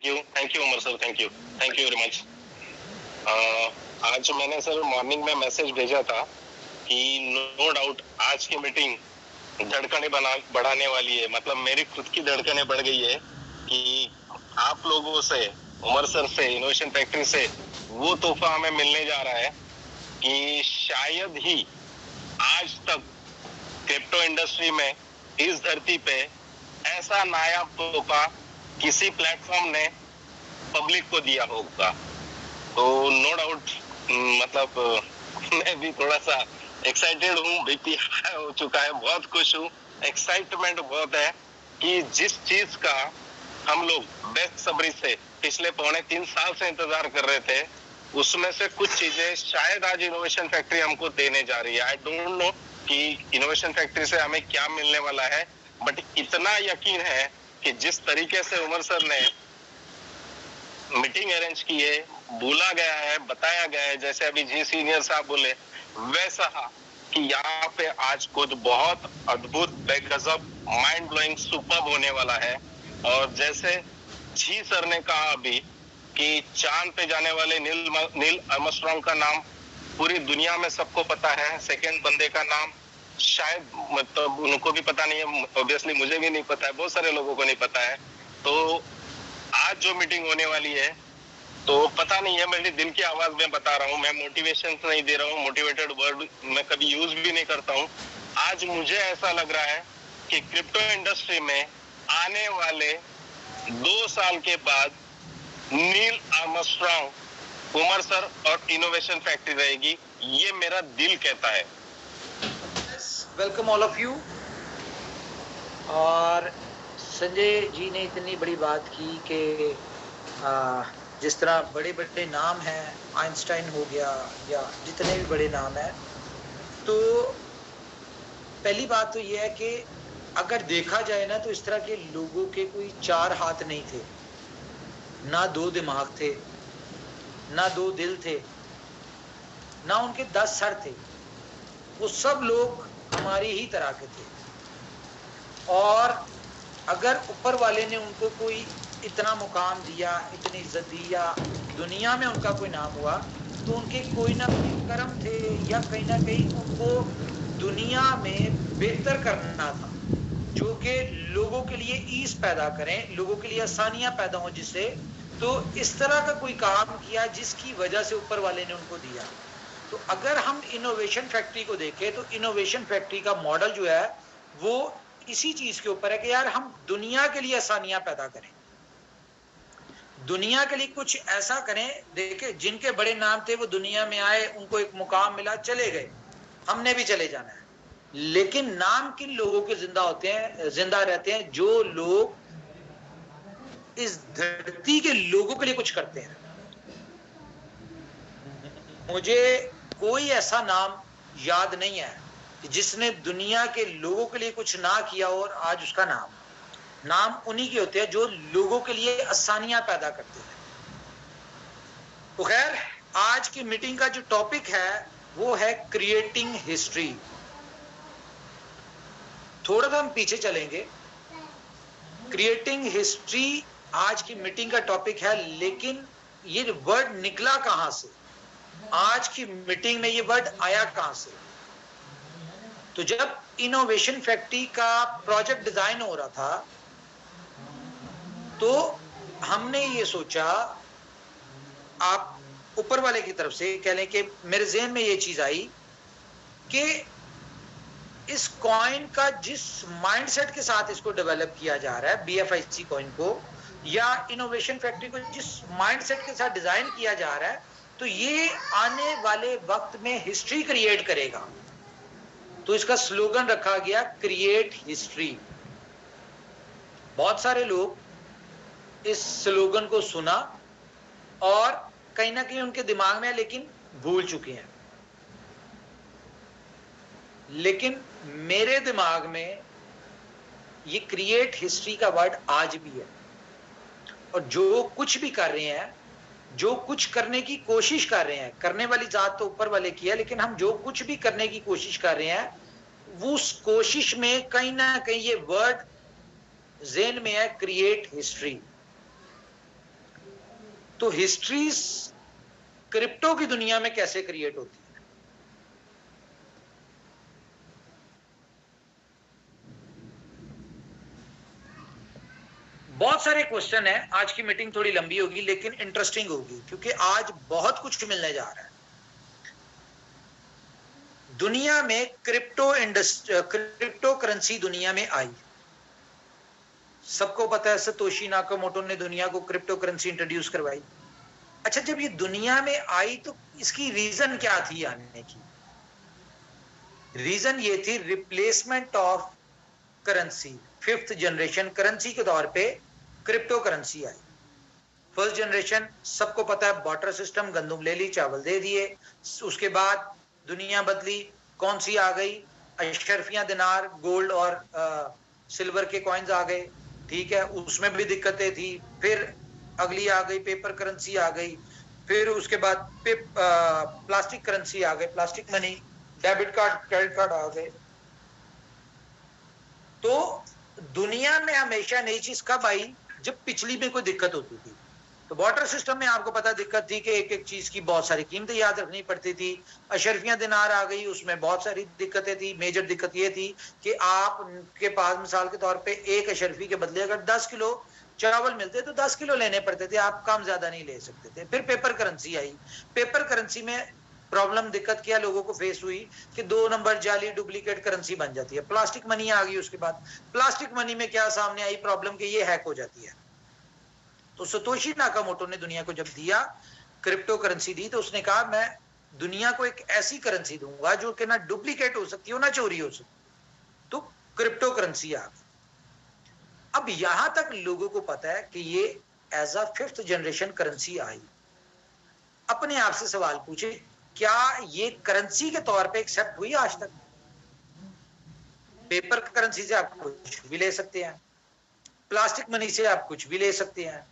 Thank you Umar sir, thank you very much. आज मैंने sir morning में मैसेज भेजा था कि नो डाउट आज की मीटिंग धड़कने बढ़ाने वाली है। मतलब मेरी खुद की धड़कने बढ़ गई है कि आप लोगों से, उमर सर से, इनोवेशन फैक्ट्री से वो तोहफा हमें मिलने जा रहा है कि शायद ही आज तक क्रिप्टो इंडस्ट्री में इस धरती पे ऐसा नायाब तोहफा किसी प्लेटफॉर्म ने पब्लिक को दिया होगा। तो नो डाउट मतलब मैं भी थोड़ा सा एक्साइटेड हूँ, बीपी हो चुका है, बहुत खुश हूँ, एक्साइटमेंट बहुत है कि जिस चीज का हम लोग बेसब्री से पिछले 2.5 साल से इंतजार कर रहे थे, उसमें से कुछ चीजें शायद आज इनोवेशन फैक्ट्री हमको देने जा रही है। आई डोंट नो कि इनोवेशन फैक्ट्री से हमें क्या मिलने वाला है, बट इतना यकीन है कि जिस तरीके से उमर सर ने मीटिंग अरेंज की है, बोला गया है, बताया गया है, जैसे अभी जी सीनियर साहब बोले वैसा कि यहाँ पे आज कुछ बहुत अद्भुत, बेगजब, माइंड ब्लोइंग, सुपर्ब होने वाला है। और जैसे जी सर ने कहा अभी कि चांद पे जाने वाले नील आर्मस्ट्रांग का नाम पूरी दुनिया में सबको पता है, सेकंड बंदे का नाम शायद मतलब उनको भी पता नहीं है, ऑब्वियसली मुझे भी नहीं पता है, बहुत सारे लोगों को नहीं पता है। तो आज जो मीटिंग होने वाली है, तो पता नहीं है, मेरी दिल की आवाज में बता रहा हूँ, मैं मोटिवेशन नहीं दे रहा हूँ, मोटिवेटेड वर्ड मैं कभी यूज भी नहीं करता हूँ। आज मुझे ऐसा लग रहा है कि क्रिप्टो इंडस्ट्री में आने वाले 2 साल के बाद नील आर्मस्ट्रांग, उमर सर और इनोवेशन फैक्ट्री रहेगी, ये मेरा दिल कहता है। Welcome all of you. और संजय जी ने इतनी बड़ी बात की कि जिस तरह बड़े बड़े नाम हैं, आइंस्टाइन हो गया या जितने भी बड़े नाम हैं, तो पहली बात तो यह है कि अगर देखा जाए ना, तो इस तरह के लोगों के कोई 4 हाथ नहीं थे, ना 2 दिमाग थे, ना 2 दिल थे, ना उनके 10 सर थे। वो सब लोग हमारी ही तरह के थे। और अगर ऊपर वाले ने उनको कोई इतना मुकाम दिया, इतनी इज्जत दी, या दुनिया में उनका कोई नाम हुआ, तो उनके कोई ना कोई कर्म थे, या कहीं ना कहीं उनको दुनिया में बेहतर करना था, जो कि लोगों के लिए ईज पैदा करें, लोगों के लिए आसानियां पैदा हो जिससे। तो इस तरह का कोई काम किया जिसकी वजह से ऊपर वाले ने उनको दिया। तो अगर हम इनोवेशन फैक्ट्री को देखें, तो इनोवेशन फैक्ट्री का मॉडल जो है वो इसी चीज के ऊपर है कि यार हम दुनिया के लिए आसानियां पैदा करें, दुनिया के लिए कुछ ऐसा करें। देखे जिनके बड़े नाम थे वो दुनिया में आए, उनको एक मुकाम मिला, चले गए, हमने भी चले जाना है। लेकिन नाम किन लोगों के जिंदा होते हैं, जिंदा रहते हैं? जो लोग इस धरती के लोगों के लिए कुछ करते हैं। मुझे कोई ऐसा नाम याद नहीं है जिसने दुनिया के लोगों के लिए कुछ ना किया और आज उसका नाम उन्हीं के होते हैं जो लोगों के लिए आसानियां पैदा करते हैं। तो खैर, आज की मीटिंग का जो टॉपिक है वो है क्रिएटिंग हिस्ट्री। थोड़ा सा हम पीछे चलेंगे। क्रिएटिंग हिस्ट्री आज की मीटिंग का टॉपिक है, लेकिन ये वर्ड निकला कहां से, आज की मीटिंग में ये वर्ड आया कहां से? तो जब इनोवेशन फैक्ट्री का प्रोजेक्ट डिजाइन हो रहा था, तो हमने ये सोचा, आप ऊपर वाले की तरफ से कह लें कि मेरे ज़हन में ये चीज आई कि इस कॉइन का जिस माइंडसेट के साथ इसको डेवलप किया जा रहा है, BFIC कॉइन को, या इनोवेशन फैक्ट्री को जिस माइंडसेट के साथ डिजाइन किया जा रहा है, तो ये आने वाले वक्त में हिस्ट्री क्रिएट करेगा। तो इसका स्लोगन रखा गया क्रिएट हिस्ट्री। बहुत सारे लोग इस स्लोगन को सुना और कहीं ना कहीं उनके दिमाग में, लेकिन भूल चुके हैं। लेकिन मेरे दिमाग में ये क्रिएट हिस्ट्री का वर्ड आज भी है। और जो कुछ भी कर रहे हैं, जो कुछ करने की कोशिश कर रहे हैं, करने वाली जात तो ऊपर वाले की है, लेकिन हम जो कुछ भी करने की कोशिश कर रहे हैं, वो उस कोशिश में कहीं ना कहीं ये वर्ड ज़हन में है, क्रिएट हिस्ट्री। तो हिस्ट्री क्रिप्टो की दुनिया में कैसे क्रिएट होती है? बहुत सारे क्वेश्चन है। आज की मीटिंग थोड़ी लंबी होगी लेकिन इंटरेस्टिंग होगी, क्योंकि आज बहुत कुछ मिलने जा रहा है। दुनिया में क्रिप्टो करेंसी दुनिया में आई, सबको पता है सतोशी नाकामोटो ने दुनिया को क्रिप्टो करेंसी इंट्रोड्यूस करवाई। अच्छा, जब ये दुनिया में आई तो इसकी रीजन क्या थी आने की? रीजन ये थी replacement of currency. 5th generation currency के तौर पे क्रिप्टो करेंसी आई। 1st जनरेशन सबको पता है बार्टर सिस्टम, गंदुम ले ली, चावल दे दिए। उसके बाद दुनिया बदली, कौन सी आ गई? अशरफियां दिनार, गोल्ड और सिल्वर के कॉइन्स आ गए, ठीक है, उसमें भी दिक्कतें थी। फिर अगली आ गई पेपर करेंसी आ गई, फिर उसके बाद प्लास्टिक करेंसी आ गई, plastic money, debit card, credit card आ गए। तो दुनिया में हमेशा नई चीज कब आई? जब पिछली में कोई दिक्कत होती थी। तो वाटर सिस्टम में आपको पता दिक्कत थी कि एक एक चीज की बहुत सारी कीमतें याद रखनी पड़ती थी। अशरफियां दिनार आ गई, उसमें बहुत सारी दिक्कतें थी। मेजर दिक्कत ये थी कि आपके पास मिसाल के तौर पे एक अशरफी के बदले अगर 10 किलो चावल मिलते तो 10 किलो लेने पड़ते थे, आप कम ज्यादा नहीं ले सकते थे। फिर पेपर करेंसी आई। पेपर करेंसी में प्रॉब्लम, दिक्कत क्या लोगों को फेस हुई कि 2 नंबर जाली डुप्लीकेट करेंसी बन जाती है। प्लास्टिक मनी आ गई उसके बाद। प्लास्टिक मनी में क्या सामने आई प्रॉब्लम कि ये हैक हो जाती है। तो सतोशी नाकामोटो ने दुनिया को जब दिया क्रिप्टो करेंसी दी, तो उसने कहा मैं दुनिया को एक ऐसी करेंसी दूंगा जो कि ना डुप्लीकेट हो सकती हो ना चोरी हो सकती। तो क्रिप्टो करेंसी आ गई। अब यहां तक लोगों को पता है कि ये as a 5th generation currency आई। अपने आप से सवाल पूछे, क्या ये करेंसी के तौर पे एक्सेप्ट हुई आज तक? पेपर करेंसी से आप कुछ भी ले सकते हैं, प्लास्टिक मनी से आप कुछ भी ले सकते हैं,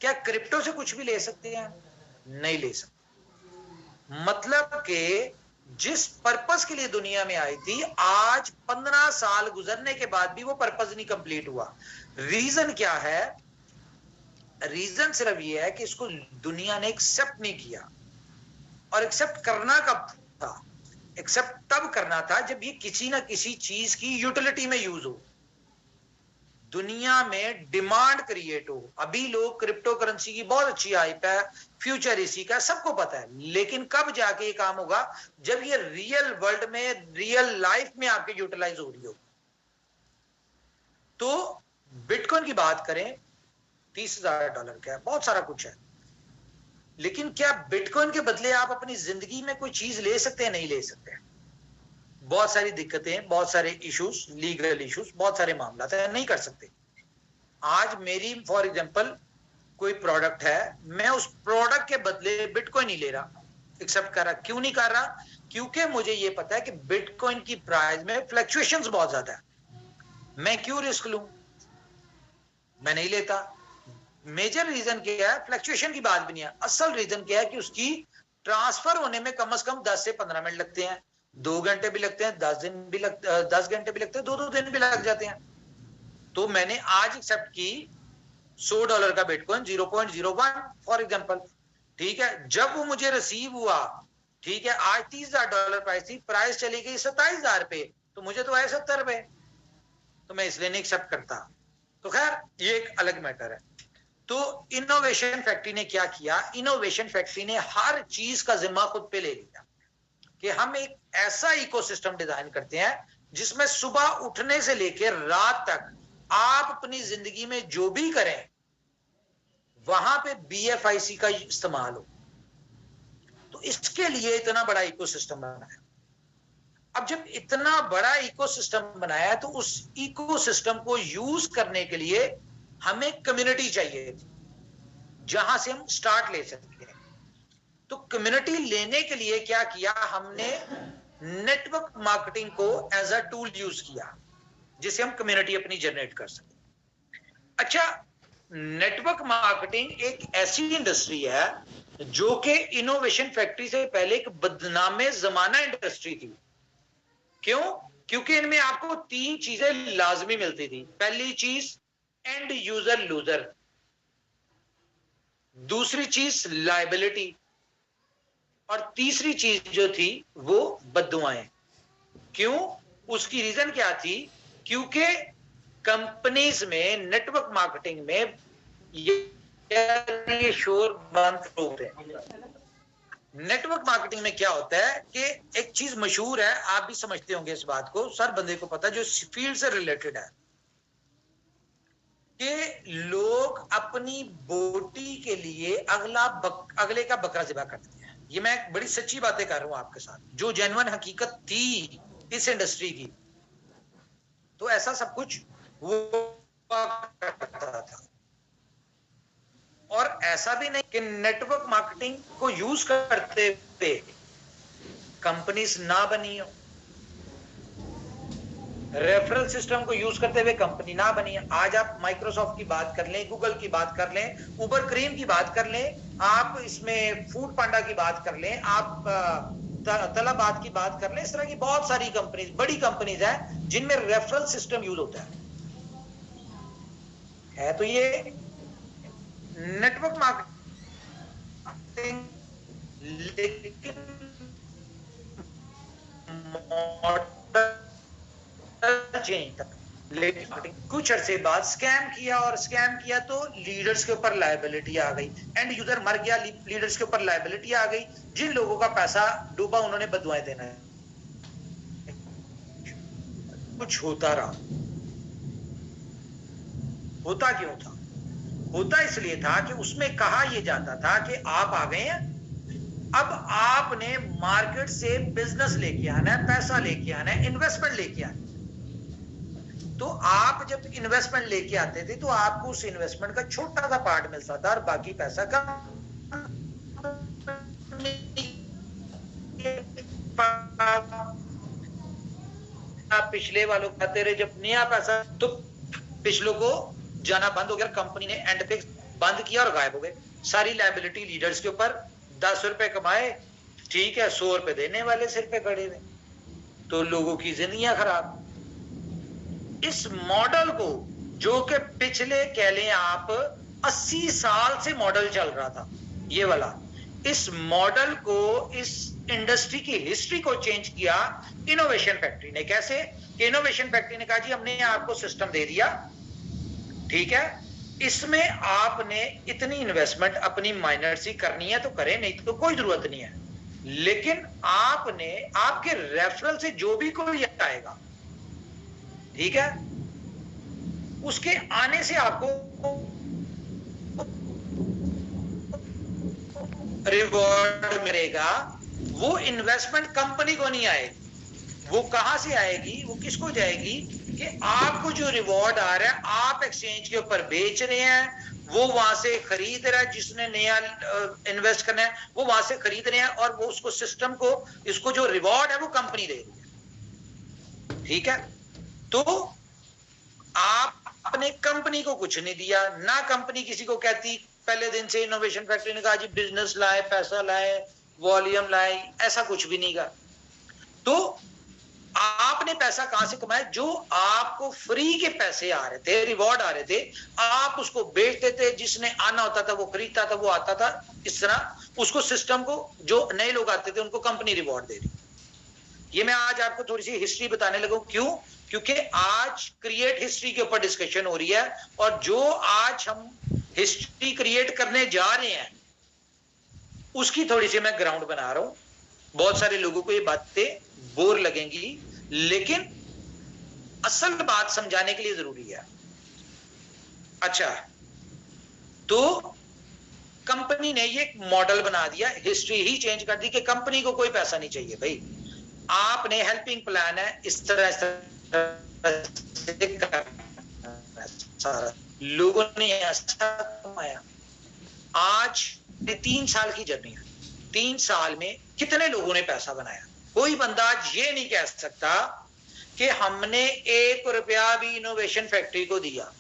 क्या क्रिप्टो से कुछ भी ले सकते हैं? नहीं ले सकते। मतलब कि जिस पर्पस के लिए दुनिया में आई थी, आज 15 साल गुजरने के बाद भी वो पर्पस नहीं कंप्लीट हुआ। रीजन क्या है? रीजन सिर्फ ये है कि इसको दुनिया ने एक्सेप्ट नहीं किया। और एक्सेप्ट करना कब था? एक्सेप्ट तब करना था जब ये किसी ना किसी चीज की यूटिलिटी में यूज हो, दुनिया में डिमांड क्रिएट हो। अभी लोग क्रिप्टो करेंसी की बहुत अच्छी हाइप है, फ्यूचर इसी का सबको पता है, लेकिन कब जाके ये काम होगा? जब ये रियल वर्ल्ड में, रियल लाइफ में आपके यूटिलाइज हो रही हो। तो बिटकॉइन की बात करें, $30,000 का है, बहुत सारा कुछ है, लेकिन क्या बिटकॉइन के बदले आप अपनी जिंदगी में कोई चीज ले सकते हैं? नहीं ले सकते। बहुत सारी दिक्कतें, बहुत सारे इश्यूज, लीगल इश्यूज, बहुत सारे मामला है, नहीं कर सकते। आज मेरी फॉर एग्जांपल कोई प्रोडक्ट है, मैं उस प्रोडक्ट के बदले बिटकॉइन नहीं ले रहा, एक्सेप्ट कर रहा। क्यों नहीं कर रहा? क्योंकि मुझे ये पता है कि बिटकॉइन की प्राइस में फ्लक्चुएशंस बहुत ज्यादा है। मैं क्यों रिस्क लूं? मैं नहीं लेता। मेजर रीजन क्या है? फ्लक्चुएशन की बात भी नहीं है। असल रीजन क्या है कि उसकी ट्रांसफर होने में कम से कम 10 से 15 मिनट लगते हैं, 2 घंटे भी लगते हैं, 10 दिन भी 10 घंटे भी लगते हैं, 2 दिन भी लग जाते हैं। तो मैंने आज एक्सेप्ट की $100 का बिटकॉइन 0.01 फॉर एग्जांपल, ठीक है। जब वो मुझे रिसीव हुआ, ठीक है, आज $30,000 प्राइस थी, प्राइस चली गई 27,000 पे, तो मुझे तो आए 70 रुपए, तो मैं इसलिए नहीं एक्सेप्ट करता। तो खैर ये एक अलग मैटर है। तो इनोवेशन फैक्ट्री ने क्या किया? इनोवेशन फैक्ट्री ने हर चीज का जिम्मा खुद पे ले लिया कि हम एक ऐसा इकोसिस्टम डिजाइन करते हैं जिसमें सुबह उठने से लेकर रात तक आप अपनी जिंदगी में जो भी करें वहां पे BFIC का इस्तेमाल हो। तो इसके लिए इतना बड़ा इकोसिस्टम बनाया। अब जब इतना बड़ा इकोसिस्टम बनाया तो उस इकोसिस्टम को यूज करने के लिए हमें कम्युनिटी चाहिए थी जहां से हम स्टार्ट ले सकते हैं। तो कम्युनिटी लेने के लिए क्या किया हमने? नेटवर्क मार्केटिंग को एज अ टूल यूज किया जिससे हम कम्युनिटी अपनी जनरेट कर सके। अच्छा, नेटवर्क मार्केटिंग एक ऐसी इंडस्ट्री है जो कि इनोवेशन फैक्ट्री से पहले एक बदनामे जमाना इंडस्ट्री थी। क्यों? क्योंकि इनमें आपको 3 चीजें लाजमी मिलती थी। पहली चीज, एंड यूजर लूजर। दूसरी चीज लायबिलिटी, और तीसरी चीज जो थी वो बद्दुआएं। क्यों? उसकी रीजन क्या थी? क्योंकि कंपनीज में नेटवर्क मार्केटिंग में ये शोर बंद होते हैं। नेटवर्क मार्केटिंग में क्या होता है कि एक चीज मशहूर है, आप भी समझते होंगे इस बात को, सर बंदे को पता, जो फील्ड से रिलेटेड है, कि लोग अपनी बोटी के लिए अगले का बकरा ज़िबा करते हैं। ये मैं बड़ी सच्ची बातें कर रहा हूं आपके साथ, जो जेन्युइन हकीकत थी इस इंडस्ट्री की। तो ऐसा सब कुछ हुआ करता था। और ऐसा भी नहीं कि नेटवर्क मार्केटिंग को यूज करते हुए कंपनीज ना बनी हो, रेफरल सिस्टम को यूज करते हुए कंपनी ना बनी है। आज आप माइक्रोसॉफ्ट की बात कर लें, गूगल की बात कर लें, उबर क्रीम की बात कर लें, आप इसमें फूड पांडा की बात कर लें, आप तलाबाद की बात कर लें, इस तरह की बहुत सारी कंपनीज, बड़ी कंपनीज हैं जिनमें रेफरल सिस्टम यूज होता है। तो ये नेटवर्क मार्केटिंग, लेकिन चेंज तक, लेकिन कुछ अरसे बाद स्कैम किया, और स्कैम किया तो लीडर्स के ऊपर लायबिलिटी आ गई, एंड यूजर मर गया, लीडर्स के ऊपर लायबिलिटी आ गई। जिन लोगों का पैसा डूबा उन्होंने बदुआएं देना है। कुछ होता रहा। होता क्यों था? होता इसलिए था कि उसमें कहा यह जाता था कि आप आ गए हैं, अब आपने मार्केट से बिजनेस लेके आना है, पैसा लेके आना है, इन्वेस्टमेंट लेके आना है। तो आप जब इन्वेस्टमेंट लेके आते थे तो आपको उस इन्वेस्टमेंट का छोटा सा पार्ट मिलता था, और बाकी पैसा का पिछले वालों खाते रहे। जब नया पैसा, तो पिछलों को जाना बंद हो गया, कंपनी ने एंड पे बंद किया और गायब हो गए। सारी लायबिलिटी लीडर्स के ऊपर। 10 रुपए कमाए, ठीक है, 100 रुपए देने वाले सिर पे खड़े हुए, तो लोगों की जिंदगियां खराब। इस मॉडल को, जो कि पिछले कह लें आप 80 साल से मॉडल चल रहा था ये वाला, इस मॉडल को, इस इंडस्ट्री की हिस्ट्री को चेंज किया इनोवेशन फैक्ट्री ने। कैसे? कि इनोवेशन फैक्ट्री ने कहा जी हमने आपको सिस्टम दे दिया, ठीक है, इसमें आपने इतनी इन्वेस्टमेंट अपनी माइनर सी करनी है तो करें, नहीं तो कोई जरूरत नहीं है, लेकिन आपने, आपके रेफरल से जो भी कोई आएगा, ठीक है, उसके आने से आपको रिवॉर्ड मिलेगा। वो इन्वेस्टमेंट कंपनी को नहीं आएगी, वो कहां से आएगी, वो किसको जाएगी? कि आपको जो रिवॉर्ड आ रहा है, आप एक्सचेंज के ऊपर बेच रहे हैं, वो वहां से खरीद रहा है, जिसने नया इन्वेस्ट करना है वो वहां से खरीद रहे हैं, और वो उसको सिस्टम को, इसको जो रिवॉर्ड है वो कंपनी दे रही है, ठीक है। तो आपने कंपनी को कुछ नहीं दिया ना, कंपनी किसी को कहती पहले दिन से, इनोवेशन फैक्ट्री ने कहा जी बिजनेस लाए, पैसा लाए, वॉल्यूम लाए, ऐसा कुछ भी नहीं कहा। तो आपने पैसा कहां से कमाया? जो आपको फ्री के पैसे आ रहे थे, रिवॉर्ड आ रहे थे, आप उसको बेच देते, जिसने आना होता था वो खरीदता था, वो आता था, इस तरह उसको सिस्टम को, जो नए लोग आते थे उनको कंपनी रिवॉर्ड दे रही। ये मैं आज आपको थोड़ी सी हिस्ट्री बताने लगा। क्यों? क्योंकि आज क्रिएट हिस्ट्री के ऊपर डिस्कशन हो रही है, और जो आज हम हिस्ट्री क्रिएट करने जा रहे हैं उसकी थोड़ी सी मैं ग्राउंड बना रहा हूं। बहुत सारे लोगों को ये बातें बोर लगेंगी, लेकिन असल बात समझाने के लिए जरूरी है। अच्छा, तो कंपनी ने ये मॉडल बना दिया, हिस्ट्री ही चेंज कर दी कि कंपनी को कोई पैसा नहीं चाहिए भाई, आपने हेल्पिंग प्लान है, इस तरह सारा लोगों ने ऐसा कमाया। आज 3 साल की जर्नी है, 3 साल में कितने लोगों ने पैसा बनाया? कोई बंदा आज ये नहीं कह सकता कि हमने 1 रुपया भी इनोवेशन फैक्ट्री को दिया।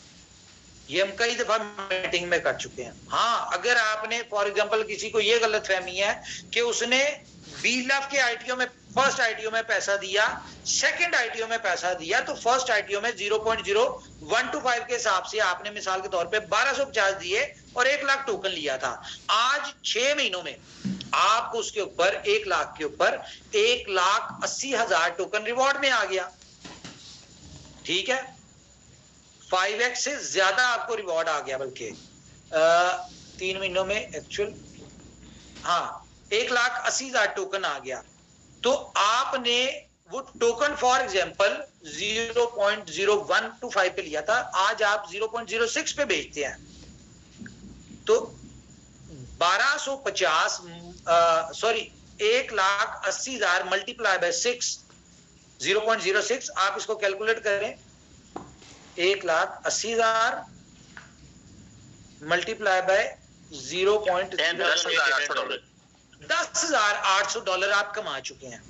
ये हम कई दफा मीटिंग में कर चुके हैं। हाँ, अगर आपने फॉर एग्जांपल किसी को ये गलत फहमी है कि उसने BLAV के आईटीओ में फर्स्ट आईटीओ में पैसा दिया, सेकंड आईटीओ में पैसा दिया, तो फर्स्ट आईटीओ में 0.0125 के हिसाब से आपने मिसाल के तौर पे 1250 दिए और 1 लाख टोकन लिया था। आज 6 महीनों में आपको उसके ऊपर 1 लाख के ऊपर 1,80,000 टोकन रिवॉर्ड में आ गया। ठीक है, 5x से ज्यादा आपको रिवॉर्ड आ गया, बल्कि 3 महीनों में एक्चुअल, हाँ 1,80,000 टोकन आ गया। तो आपने वो टोकन फॉर एग्जांपल 0.0125 पे लिया था, आज आप 0.06 पे बेचते हैं, तो 1250 सॉरी 1,80,000 मल्टीप्लाई बाय 6, 0.06 आप इसको कैलकुलेट करें, 1,80,000 मल्टीप्लाई बाय 10,800 डॉलर आप कमा चुके हैं।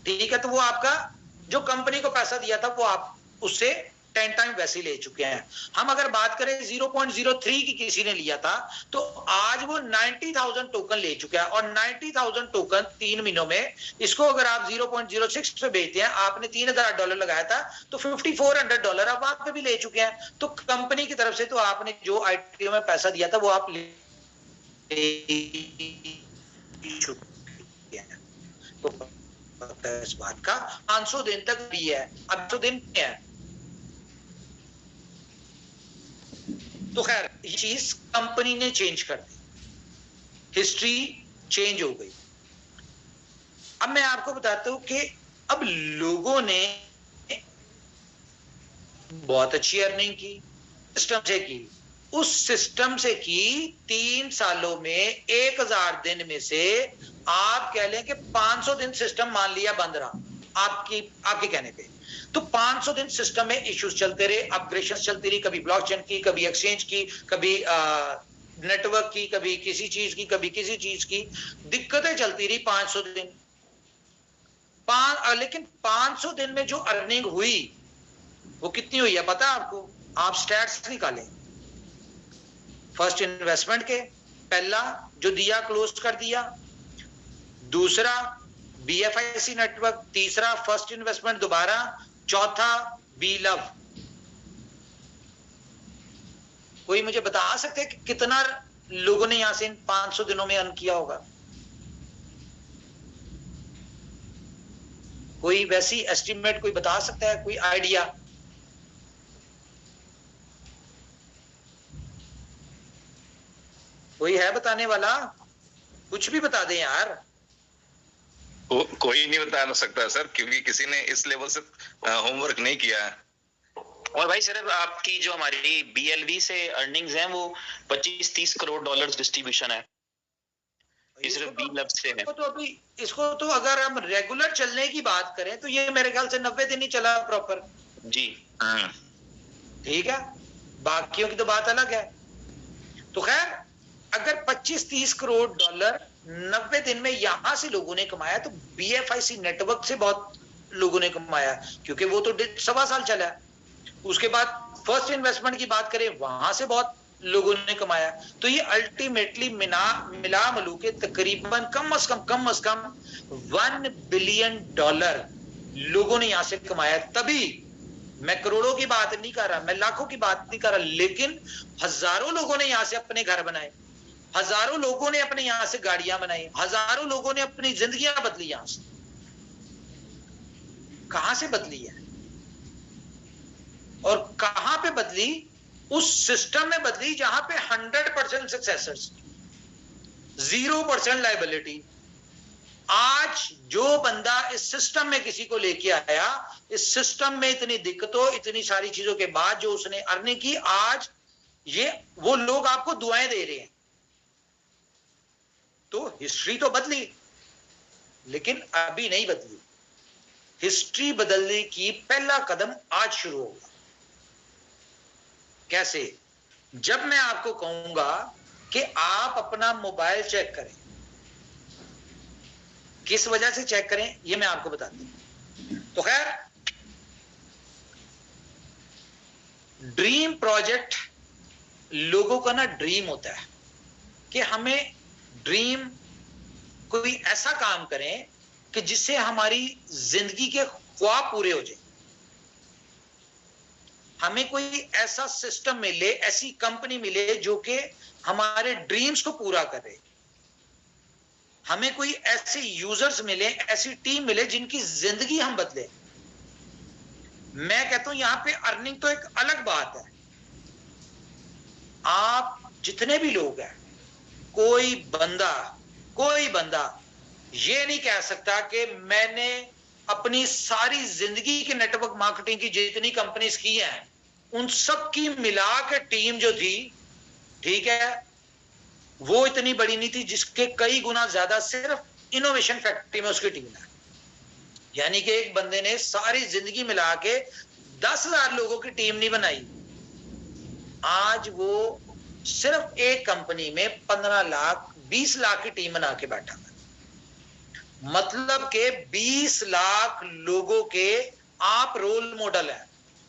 ठीक है, तो वो आपका जो कंपनी को पैसा दिया था वो आप उससे 10 टाइम वैसे ही ले चुके हैं। हम अगर बात करें 0.03 की किसी ने लिया था, तो आज वो 90,000 टोकन ले चुका है, और 90,000 टोकन 3 महीनों में, इसको अगर आप 0.06 पे बेचते हैं, आपने $3,000 लगाया था, तो $5,400 आप वहां पे भी ले चुके हैं। तो कंपनी की तरफ से तो आपने जो आईटीओ में पैसा दिया था वो आप ले चुके हैं। तो इस बात का 500 दिन तक भी है, अब तो दिन है। तो खैर ये चीज कंपनी ने चेंज कर दी, हिस्ट्री चेंज हो गई। अब मैं आपको बताता हूं कि अब लोगों ने बहुत अच्छी अर्निंग की, सिस्टम से की, उस सिस्टम से की 3 सालों में 1,000 दिन में से आप कह लें कि 500 दिन सिस्टम मान लिया बंद रहा, आपके कहने पे, तो 500 दिन सिस्टम में इश्यूज चलते रहे, अपग्रेडेशन चलती रही, कभी ब्लॉकचेन की, कभी एक्सचेंज की, कभी नेटवर्क की, कभी किसी चीज की, कभी किसी चीज की, दिक्कतें चलती रही 500 दिन। लेकिन 500 दिन में जो अर्निंग हुई वो कितनी हुई है पता है आपको? आप स्टैट्स निकालें, फर्स्ट इन्वेस्टमेंट के, पहला जो दिया क्लोज कर दिया, दूसरा BFIC नेटवर्क, तीसरा फर्स्ट इन्वेस्टमेंट दोबारा, चौथा BLAV। कोई मुझे बता सकते हैं कि कितना लोगों ने यहां से इन 500 दिनों में अर्न किया होगा? कोई वैसी एस्टिमेट कोई बता सकता है, कोई आइडिया? कोई है बताने वाला? कुछ भी बता दे यार। कोई नहीं बता सकता सर, क्योंकि किसी ने इस लेवल से होमवर्क नहीं किया है। और भाई सिर्फ आपकी जो हमारी BLV से अर्निंग्स हैं वो 25-30 करोड़ डॉलर्स डिस्ट्रीब्यूशन है, ये सिर्फ BLAV से है। तो अभी इसको तो अगर हम रेगुलर चलने की बात करें तो ये मेरे ख्याल से 90 दिन ही चला प्रॉपर जी। ठीक है, बाकियों की तो बात अलग है। तो खैर अगर 25-30 करोड़ डॉलर 90 दिन में यहां से लोगों ने कमाया, तो BFIC नेटवर्क से बहुत लोगों ने कमाया, क्योंकि वो तो 1.25 साल चला है। उसके बाद फर्स्ट इन्वेस्टमेंट की बात करें, वहां से बहुत लोगों ने कमाया। तो ये अल्टीमेटली मिला मिलू के तकरीबन कम से कम $1 बिलियन लोगों ने यहां से कमाया। तभी मैं करोड़ों की बात नहीं कर रहा, मैं लाखों की बात नहीं कर रहा, लेकिन हजारों लोगों ने यहां से अपने घर बनाए, हजारों लोगों ने अपने यहां से गाड़ियां बनाई, हजारों लोगों ने अपनी जिंदगियां बदली। यहां से कहां से बदली है और कहां पे बदली? उस सिस्टम में बदली जहां पे 100% सक्सेसर्स, 0% लायबिलिटी। आज जो बंदा इस सिस्टम में किसी को लेके आया, इस सिस्टम में इतनी दिक्कतों, इतनी सारी चीजों के बाद जो उसने अर्निंग की, आज ये वो लोग आपको दुआएं दे रहे हैं। तो हिस्ट्री तो बदली, लेकिन अभी नहीं बदली। हिस्ट्री बदलने की पहला कदम आज शुरू होगा। कैसे? जब मैं आपको कहूंगा कि आप अपना मोबाइल चेक करें। किस वजह से चेक करें ये मैं आपको बताता हूं। तो खैर ड्रीम प्रोजेक्ट लोगों का ना ड्रीम होता है कि हमें ड्रीम कोई ऐसा काम करें कि जिससे हमारी जिंदगी के ख्वाब पूरे हो जाए। हमें कोई ऐसा सिस्टम मिले, ऐसी कंपनी मिले जो कि हमारे ड्रीम्स को पूरा करे। हमें कोई ऐसे यूजर्स मिले, ऐसी टीम मिले जिनकी जिंदगी हम बदले। मैं कहता हूं यहां पे अर्निंग तो एक अलग बात है। आप जितने भी लोग हैं, कोई बंदा ये नहीं कह सकता कि मैंने अपनी सारी जिंदगी की नेटवर्क मार्केटिंग की जितनी कंपनीज की हैं उन सब की मिला के टीम जो थी, ठीक है, वो इतनी बड़ी नहीं थी, जिसके कई गुना ज्यादा सिर्फ इनोवेशन फैक्ट्री में उसकी टीम है। यानी कि एक बंदे ने सारी जिंदगी मिला के 10,000 लोगों की टीम नहीं बनाई। आज वो सिर्फ एक कंपनी में 15 लाख 20 लाख की टीम बना के बैठा है। मतलब के 20 लाख लोगों के आप रोल मॉडल हैं।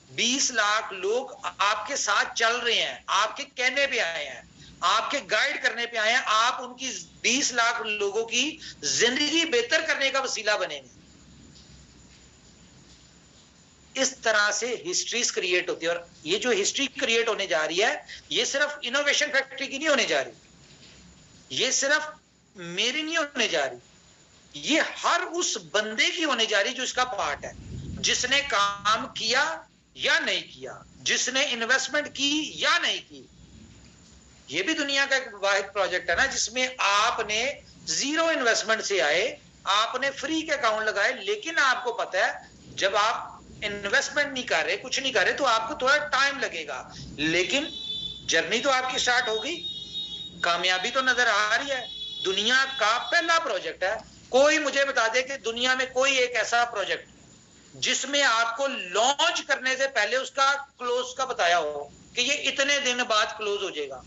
20 लाख लोग आपके साथ चल रहे हैं, आपके कहने पे आए हैं, आपके गाइड करने पे आए हैं। आप उनकी 20 लाख लोगों की जिंदगी बेहतर करने का वसीला बनेंगे। इस तरह से हिस्ट्रीज क्रिएट होती है। और ये जो हिस्ट्री क्रिएट होने जा रही है, ये सिर्फ इनोवेशन फैक्ट्री की नहीं होने जा रही, ये सिर्फ मेरी नहीं होने जा रही, ये हर उस बंदे की होने जा रही जो इसका पार्ट है, जिसने काम किया या नहीं किया, जिसने इन्वेस्टमेंट की या नहीं की। ये भी दुनिया का एक वाहिद प्रोजेक्ट है ना जिसमें आपने जीरो इन्वेस्टमेंट से आए, आपने फ्री के अकाउंट लगाए, लेकिन आपको पता है जब आप इन्वेस्टमेंट नहीं कर रहे, कुछ नहीं कर रहे, तो आपको थोड़ा टाइम लगेगा, लेकिन जर्नी तो आपकी स्टार्ट होगी, कामयाबी तो नजर आ रही है। दुनिया का पहला प्रोजेक्ट है। कोई मुझे बता दे कि दुनिया में कोई एक ऐसा प्रोजेक्ट जिसमें आपको लॉन्च करने से पहले उसका क्लोज का बताया हो कि ये इतने दिन बाद क्लोज हो जाएगा।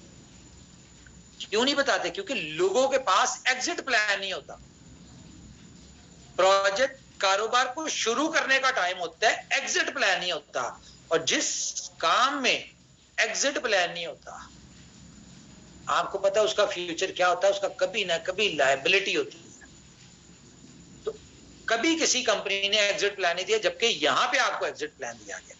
क्यों नहीं बताते? क्योंकि लोगों के पास एग्जिट प्लान नहीं होता। प्रोजेक्ट कारोबार को शुरू करने का टाइम होता है, एग्जिट प्लान नहीं होता। और जिस काम में एग्जिट प्लान नहीं होता, आपको पता है उसका फ्यूचर क्या होता है, उसका कभी ना कभी लायबिलिटी होती है। तो कभी किसी कंपनी ने एग्जिट प्लान नहीं दिया, जबकि यहां पे आपको एग्जिट प्लान दिया गया।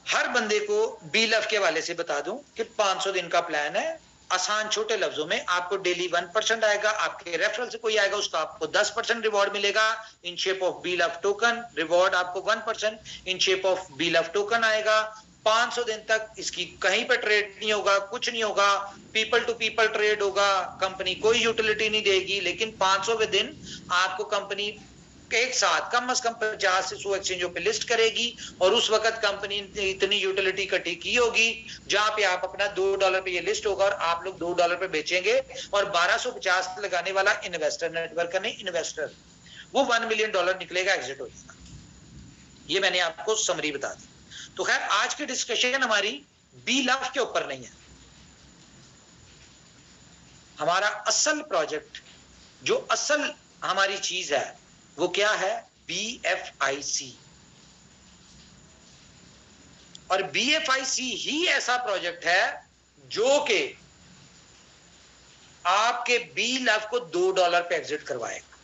हर बंदे को बीलफ के हवाले से बता दूं कि 500 दिन का प्लान है। आसान छोटे लफ्जों में आपको डेली 1% आएगा, आपके रेफरल से कोई आएगा उसका आपको 10% रिवॉर्ड मिलेगा इन शेप ऑफ बीलफ टोकन। रिवॉर्ड आपको 1% इन शेप ऑफ बीलफ टोकन आएगा। 500 दिन तक इसकी कहीं पर ट्रेड नहीं होगा, कुछ नहीं होगा, पीपल टू पीपल ट्रेड होगा, कंपनी कोई यूटिलिटी नहीं देगी। लेकिन 500वें दिन आपको कंपनी एक साथ कम से कम 50 से 100 एक्सचेंजों पे लिस्ट करेगी, और उस वक्त कंपनी ने इतनी यूटिलिटी इकट्ठी की होगी जहां पे आप अपना $2 पे ये लिस्ट होगा और आप लोग $2 पे बेचेंगे। और 1250 लगाने वाला इन्वेस्टर, नेटवर्क का नहीं, इन्वेस्टर, वो $1 मिलियन निकलेगा, एग्जिट हो जाएगा। ये मैंने आपको समरी बता दी। तो खैर आज की डिस्कशन हमारी बीलफ के ऊपर नहीं है। हमारा असल प्रोजेक्ट, जो असल हमारी चीज है, वो क्या है? BFIC। और BFIC ही ऐसा प्रोजेक्ट है जो कि आपके बीलफ को $2 पे एग्जिट करवाएगा।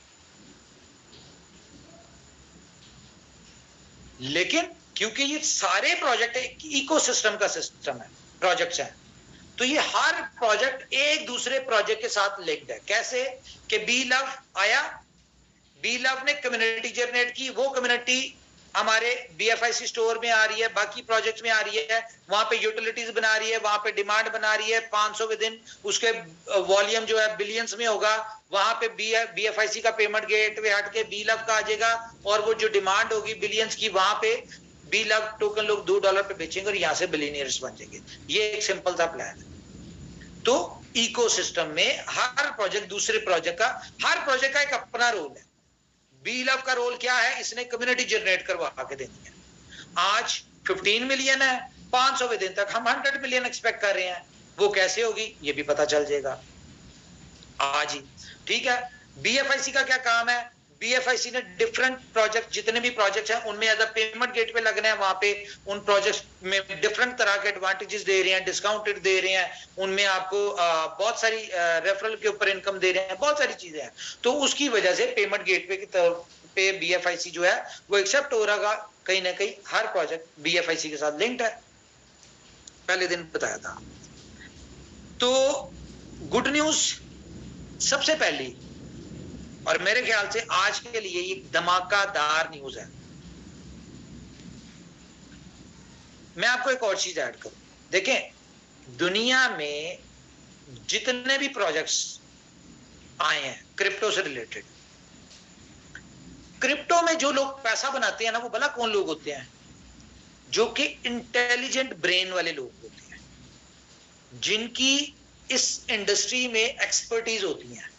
लेकिन क्योंकि ये सारे प्रोजेक्ट एक इकोसिस्टम का सिस्टम है, प्रोजेक्ट्स हैं, तो ये हर प्रोजेक्ट एक दूसरे प्रोजेक्ट के साथ लिंक्ड है। कैसे कि बीलफ आया, बीलफ ने कम्युनिटी जनरेट की, वो कम्युनिटी हमारे BFIC स्टोर में आ रही है, बाकी प्रोजेक्ट्स में आ रही है, वहां पे यूटिलिटीज बना रही है, वहां पे डिमांड बना रही है। 500वें दिन उसके वॉल्यूम जो है बिलियंस में होगा, वहां पे BFIC का पेमेंट गेटवे हट के बीलफ का आ जाएगा, और वो जो डिमांड होगी बिलियंस की, वहां पे बीलफ टोकन लोग $2 पे बेचेंगे और यहां से बिलियनियर्स बन जाएंगे। ये एक सिंपल सा प्लान है। तो इकोसिस्टम में हर प्रोजेक्ट दूसरे प्रोजेक्ट का, हर प्रोजेक्ट का एक अपना रोल है। बीलफ का रोल क्या है? इसने कम्युनिटी जनरेट करवा के देनी है। आज 15 मिलियन है, 500वें दिन तक हम 100 मिलियन एक्सपेक्ट कर रहे हैं। वो कैसे होगी ये भी पता चल जाएगा आज ही, ठीक है। BFIC का क्या काम है? BFIC ने डिफरेंट प्रोजेक्ट, जितने भी प्रोजेक्ट्स हैं उनमें एज अ पेमेंट गेट पे लगना है, वहां पे उन प्रोजेक्ट्स में डिफरेंट तरह के एडवांटेजेस दे रहे हैं, डिस्काउंटेड दे रहे हैं, उनमें आपको बहुत सारी रेफरल के ऊपर इनकम दे रहे हैं, बहुत सारी चीजें हैं। तो उसकी वजह से पेमेंट गेटवे की तरफ पे BFIC जो है वो एक्सेप्ट हो रहा, कहीं ना कहीं हर प्रोजेक्ट BFIC के साथ लिंक्ड है, पहले दिन बताया था। तो गुड न्यूज सबसे पहली, और मेरे ख्याल से आज के लिए ये धमाकेदार न्यूज है। मैं आपको एक और चीज ऐड करूं, देखें दुनिया में जितने भी प्रोजेक्ट्स आए हैं क्रिप्टो से रिलेटेड, क्रिप्टो में जो लोग पैसा बनाते हैं ना, वो भला कौन लोग होते हैं? जो कि इंटेलिजेंट ब्रेन वाले लोग होते हैं, जिनकी इस इंडस्ट्री में एक्सपर्टीज होती है,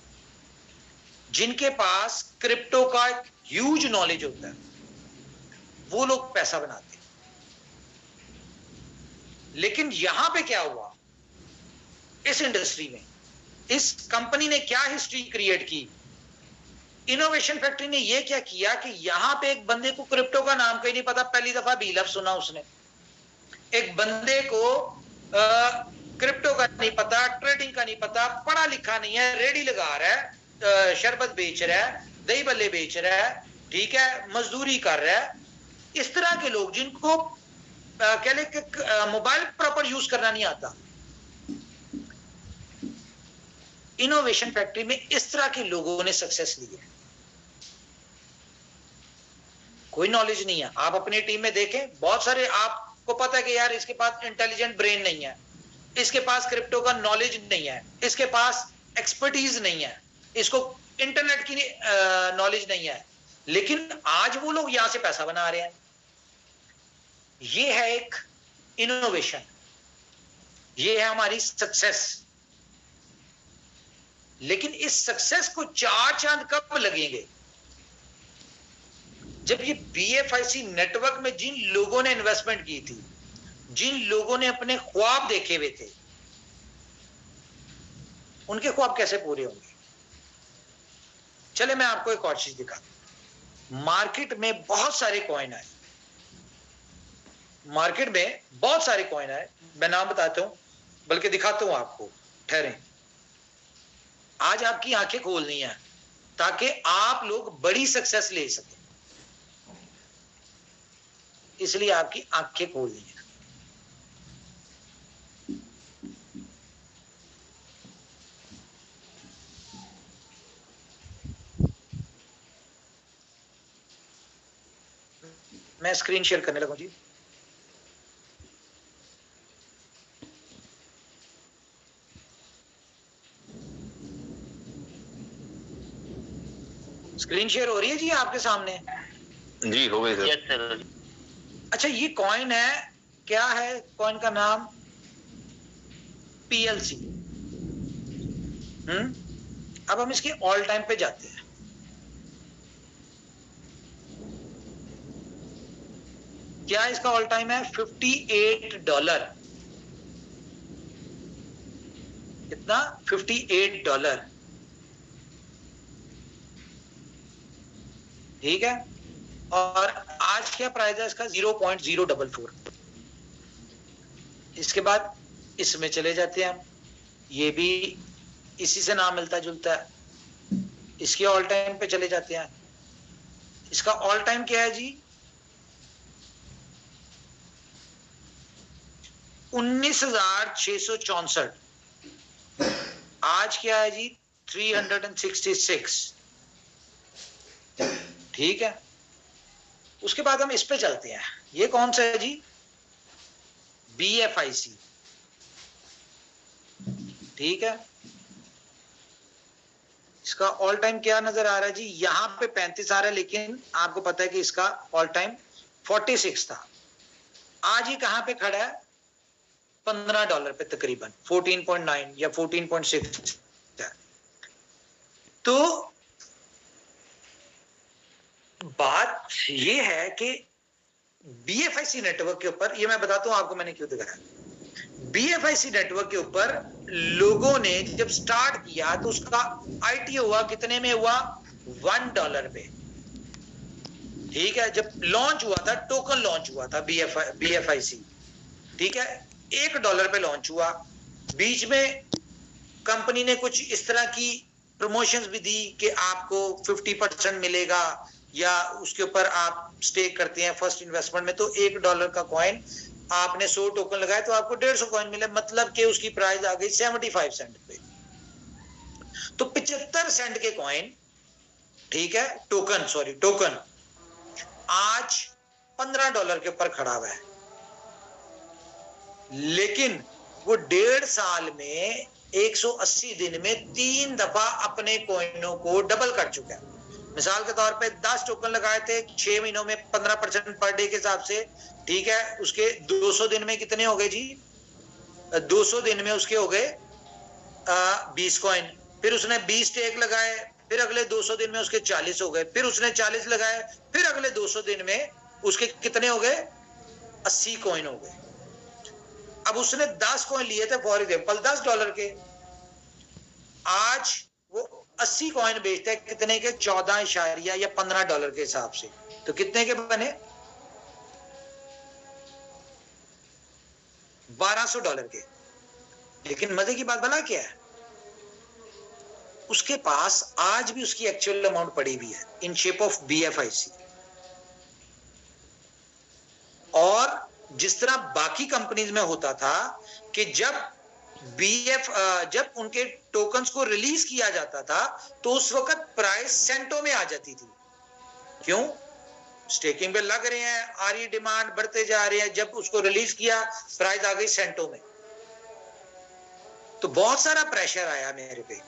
जिनके पास क्रिप्टो का ह्यूज नॉलेज होता है, वो लोग पैसा बनाते हैं। लेकिन यहां पे क्या हुआ, इस इंडस्ट्री में इस कंपनी ने क्या हिस्ट्री क्रिएट की, इनोवेशन फैक्ट्री ने ये क्या किया कि यहां पे एक बंदे को क्रिप्टो का नाम कहीं नहीं पता, पहली दफा भी लफ्ज सुना उसने। एक बंदे को क्रिप्टो का नहीं पता, ट्रेडिंग का नहीं पता, पढ़ा लिखा नहीं है, रेडी लगा रहा है, शरबत बेच रहा है, दही बल्ले बेच रहा है, ठीक है, मजदूरी कर रहा है। इस तरह के लोग जिनको कह ले कि मोबाइल प्रॉपर यूज करना नहीं आता, इनोवेशन फैक्ट्री में इस तरह के लोगों ने सक्सेस ली है। कोई नॉलेज नहीं है, आप अपनी टीम में देखें, बहुत सारे आपको पता है कि यार इसके पास इंटेलिजेंट ब्रेन नहीं है, इसके पास क्रिप्टो का नॉलेज नहीं है, इसके पास एक्सपर्टीज नहीं है, इसको इंटरनेट की नॉलेज नहीं है, लेकिन आज वो लोग यहां से पैसा बना रहे हैं। ये है एक इनोवेशन, ये है हमारी सक्सेस। लेकिन इस सक्सेस को 4 चांद कब लगेंगे? जब ये BFIC नेटवर्क में जिन लोगों ने इन्वेस्टमेंट की थी, जिन लोगों ने अपने ख्वाब देखे हुए थे, उनके ख्वाब कैसे पूरे होंगे? चले मैं आपको एक और चीज दिखाता हूं। मार्केट में बहुत सारे कॉइन आए, मार्केट में बहुत सारे कॉइन आए, मैं नाम बताता हूं, बल्कि दिखाता हूं आपको, ठहरें। आज आपकी आंखें खोलनी है ताकि आप लोग बड़ी सक्सेस ले सकें, इसलिए आपकी आंखें खोलनी है। मैं स्क्रीन शेयर करने लगा जी। स्क्रीन शेयर हो रही है जी आपके सामने? जी हो गई सर। Yes sir. अच्छा, ये कॉइन है, क्या है कॉइन का नाम? PLC। अब हम इसके ऑल टाइम पे जाते हैं। क्या इसका ऑल टाइम है? $58। कितना? $58। ठीक है, और आज क्या प्राइस है इसका? 0.044। इसके बाद इसमें चले जाते हैं हम, ये भी इसी से नाम मिलता जुलता है। इसके ऑल टाइम पे चले जाते हैं, इसका ऑल टाइम क्या है जी? 19,664। आज क्या है जी? 366। ठीक है, उसके बाद हम इस पे चलते हैं। ये कौन सा है जी? BFIC। ठीक है, इसका ऑल टाइम क्या नजर आ रहा है जी? यहां पे 35 आ रहा है, लेकिन आपको पता है कि इसका ऑल टाइम 46 था। आज ये कहां पे खड़ा है? $15 पे तकरीबन, 14.9 या 14.6। तो बात ये है कि BFIC नेटवर्क के ऊपर, ये मैं बताता हूं आपको मैंने क्यों दिखाया। BFIC नेटवर्क के ऊपर लोगों ने जब स्टार्ट किया तो उसका ITO हुआ, कितने में हुआ? $1 पे, ठीक है। जब लॉन्च हुआ था, टोकन लॉन्च हुआ था BFIC, ठीक है, $1 पे लॉन्च हुआ। बीच में कंपनी ने कुछ इस तरह की प्रमोशंस भी दी कि आपको 50% मिलेगा, या उसके ऊपर आप स्टेक करते हैं फर्स्ट इन्वेस्टमेंट में, तो $1 का कॉइन आपने 100 टोकन लगाए तो आपको 150 कॉइन मिले, मतलब कि उसकी प्राइस आ गई 75 सेंट पे। तो 75 सेंट के कॉइन, ठीक है, टोकन आज $15 के ऊपर खड़ा हुआ है, लेकिन वो 1.5 साल में 180 दिन में 3 दफा अपने कॉइनों को डबल कर चुका है। मिसाल के तौर पे 10 टोकन लगाए थे 6 महीनों में 15% पर डे के हिसाब से, ठीक है, उसके 200 दिन में कितने हो गए जी? 200 दिन में उसके हो गए 20 कॉइन। फिर उसने 20 टेक लगाए, फिर अगले 200 दिन में उसके 40 हो गए, फिर उसने 40 लगाए, फिर अगले 200 दिन में उसके कितने हो गए? 80 कॉइन हो गए। अब उसने 10 कॉइन लिए थे फॉर एग्जाम्पल $10 के, आज वो 80 कॉइन बेचता है कितने के? 14 या $15 के हिसाब से। तो कितने के बने? $1200 के। लेकिन मजे की बात भला क्या है, उसके पास आज भी उसकी एक्चुअल अमाउंट पड़ी हुई है इन शेप ऑफ BFIC। और जिस तरह बाकी कंपनीज में होता था कि जब उनके टोकन्स को रिलीज किया जाता था तो उस वक्त प्राइस सेंटों में आ जाती थी। क्यों? स्टेकिंग पे लग रहे हैं, आ रही डिमांड, बढ़ते जा रहे हैं। जब उसको रिलीज किया, प्राइस आ गई सेंटों में। तो बहुत सारा प्रेशर आया मेरे पे,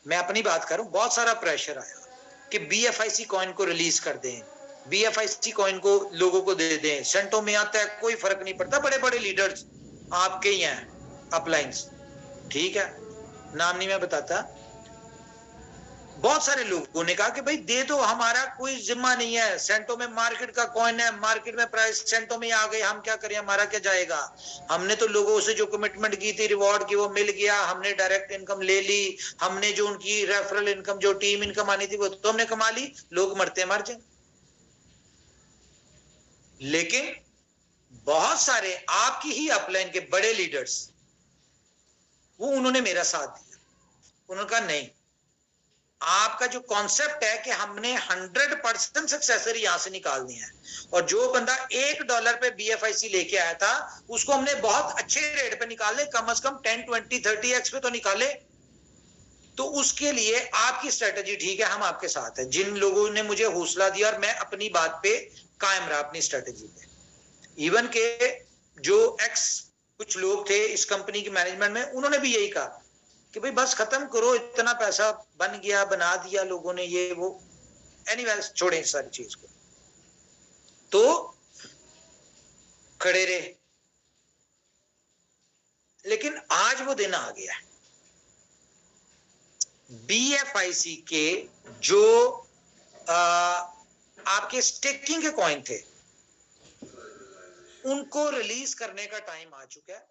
मैं अपनी बात करूं, बहुत सारा प्रेशर आया कि BFIC कॉइन को रिलीज कर दें, BFIC कॉइन को लोगों को दे दें। सेंटों में आता है, कोई फर्क नहीं पड़ता। बड़े बड़े लीडर्स आपके ही हैं, अपलाइंस, ठीक है, नाम नहीं मैं बताता। बहुत सारे लोगों ने कहा कि भाई दे दो, हमारा कोई जिम्मा नहीं है, सेंटों में मार्केट का कॉइन है, मार्केट में प्राइस सेंटों में आ गए, हम क्या करें, हमारा क्या जाएगा। हमने तो लोगों से जो कमिटमेंट की थी रिवॉर्ड की वो मिल गया, हमने डायरेक्ट इनकम ले ली, हमने जो उनकी रेफरल इनकम, जो टीम इनकम आनी थी वो तो हमने कमा ली, लोग मरते मर जाए। लेकिन बहुत सारे आपकी ही अपलाइन के बड़े लीडर्स, वो उन्होंने मेरा साथ दिया। उन्होंने कहा नहीं, आपका जो कॉन्सेप्ट है कि हमने 100% सक्सेसर यहां से निकालनी है, और जो बंदा $1 पे BFIC लेके आया था उसको हमने बहुत अच्छे रेट पे निकाले, कम से कम 10, 20, 30x पे तो निकाले। तो उसके लिए आपकी स्ट्रेटजी ठीक है, हम आपके साथ हैं। जिन लोगों ने मुझे हौसला दिया और मैं अपनी बात पे कायम रहा, अपनी स्ट्रेटजी पे। इवन के जो कुछ लोग थे इस कंपनी की मैनेजमेंट में, उन्होंने भी यही कहा कि भाई बस खत्म करो, इतना पैसा बन गया, बना दिया लोगों ने, ये वो। एनीवेज, छोड़ें इस सारी चीज को। तो खड़े रहे, लेकिन आज वो दिन आ गया। BFIC के जो आपके स्टेकिंग के कॉइन थे उनको रिलीज करने का टाइम आ चुका है।